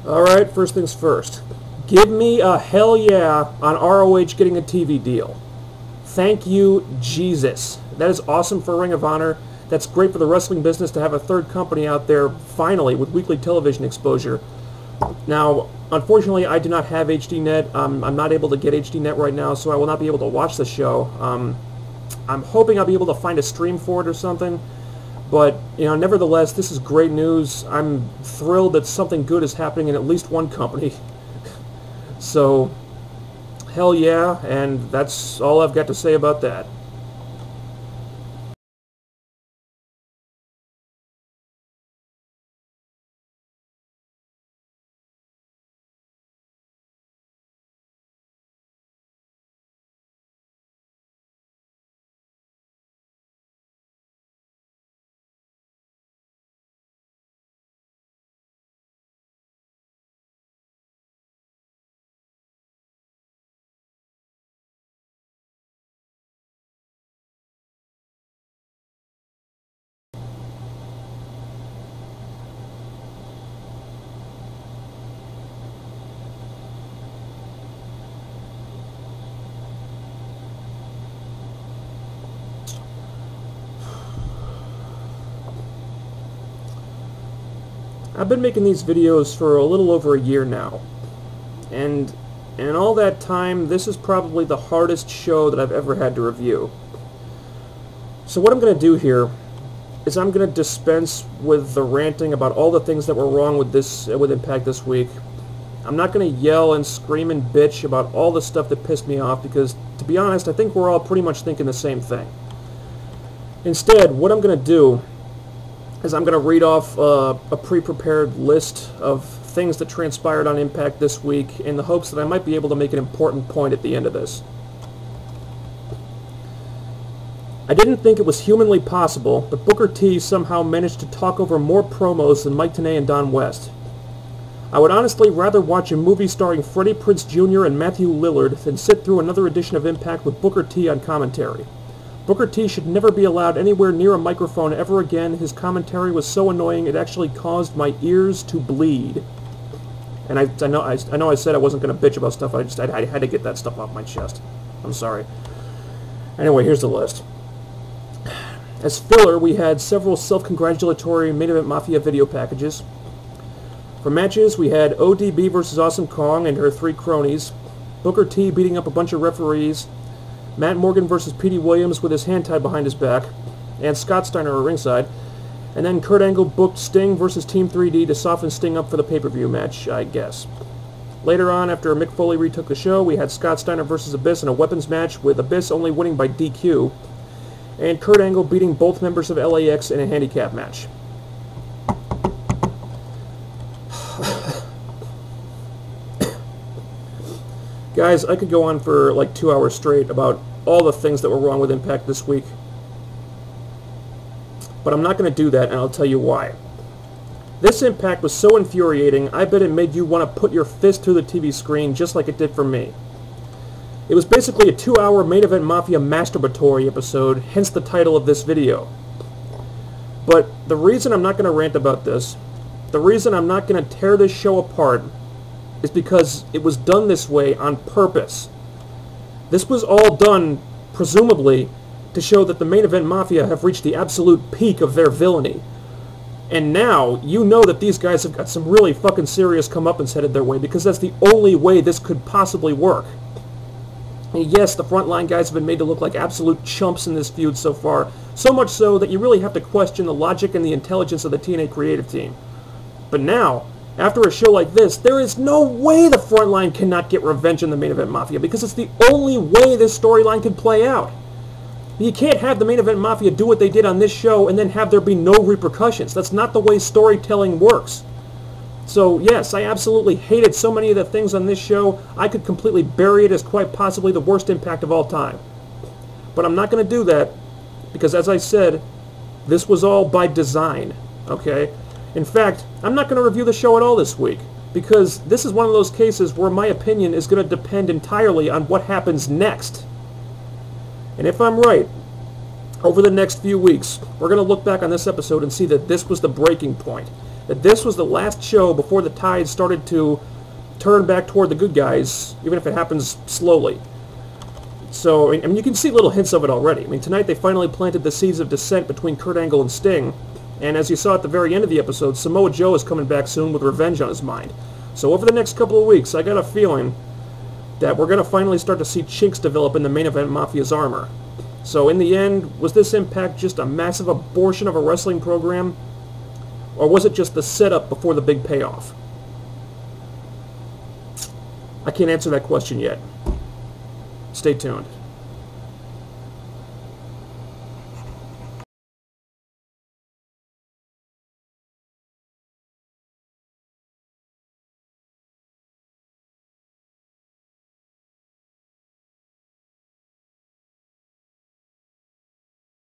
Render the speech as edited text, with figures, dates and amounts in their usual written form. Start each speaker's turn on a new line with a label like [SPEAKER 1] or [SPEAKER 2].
[SPEAKER 1] Alright, first things first. Give me a hell yeah on ROH getting a TV deal. Thank you, Jesus. That is awesome for Ring of Honor. That's great for the wrestling business to have a third company out there, finally, with weekly television exposure. Now, unfortunately, I do not have HDNet. I'm not able to get HDNet right now, so I will not be able to watch the show. I'm hoping I'll be able to find a stream for it or something. But, nevertheless, this is great news. I'm thrilled that something good is happening in at least one company. So, hell yeah, and that's all I've got to say about that. I've been making these videos for a little over a year now, and in all that time, this is probably the hardest show that I've ever had to review. So what I'm going to do here is I'm going to dispense with the ranting about all the things that were wrong with Impact this week. I'm not going to yell and scream and bitch about all the stuff that pissed me off, because, to be honest, I think we're all pretty much thinking the same thing. Instead, what I'm going to do is I'm going to read off a pre-prepared list of things that transpired on Impact this week in the hopes that I might be able to make an important point at the end of this. I didn't think it was humanly possible, but Booker T somehow managed to talk over more promos than Mike Tenay and Don West. I would honestly rather watch a movie starring Freddie Prinze Jr. and Matthew Lillard than sit through another edition of Impact with Booker T on commentary. Booker T should never be allowed anywhere near a microphone ever again. His commentary was so annoying it actually caused my ears to bleed. And I know I said I wasn't going to bitch about stuff. I had to get that stuff off my chest. I'm sorry. Anyway, here's the list. As filler, we had several self-congratulatory Main Event Mafia video packages. For matches, we had ODB versus Awesome Kong and her 3 cronies, Booker T beating up a bunch of referees, Matt Morgan versus Petey Williams with his hand tied behind his back, and Scott Steiner at ringside. And then Kurt Angle booked Sting versus Team 3D to soften Sting up for the pay-per-view match, I guess. Later on, after Mick Foley retook the show, we had Scott Steiner versus Abyss in a weapons match, with Abyss only winning by DQ, and Kurt Angle beating both members of LAX in a handicap match. Guys, I could go on for like 2 hours straight about all the things that were wrong with Impact this week. But I'm not going to do that, and I'll tell you why. This Impact was so infuriating, I bet it made you want to put your fist through the TV screen just like it did for me. It was basically a 2-hour Main Event Mafia masturbatory episode, hence the title of this video. But the reason I'm not going to rant about this, the reason I'm not going to tear this show apart, is because it was done this way on purpose. This was all done, presumably, to show that the Main Event Mafia have reached the absolute peak of their villainy. And now, you know that these guys have got some really fucking serious comeuppance headed their way, because that's the only way this could possibly work. And yes, the frontline guys have been made to look like absolute chumps in this feud so far, so much so that you really have to question the logic and the intelligence of the TNA creative team. But now, after a show like this, there is no way the frontline cannot get revenge on the Main Event Mafia, because it's the only way this storyline can play out. You can't have the Main Event Mafia do what they did on this show and then have there be no repercussions. That's not the way storytelling works. So yes, I absolutely hated so many of the things on this show, I could completely bury it as quite possibly the worst Impact of all time. But I'm not going to do that, because as I said, this was all by design, okay? In fact, I'm not going to review the show at all this week, because this is one of those cases where my opinion is going to depend entirely on what happens next. And if I'm right, over the next few weeks, we're going to look back on this episode and see that this was the breaking point. that this was the last show before the tide started to turn back toward the good guys, even if it happens slowly. So, I mean, you can see little hints of it already. I mean, tonight they finally planted the seeds of dissent between Kurt Angle and Sting, and as you saw at the very end of the episode, Samoa Joe is coming back soon with revenge on his mind. So over the next couple of weeks, I got a feeling that we're going to finally start to see chinks develop in the main event Mafia's armor. So in the end, was this Impact just a massive abortion of a wrestling program? Or was it just the setup before the big payoff? I can't answer that question yet. Stay tuned.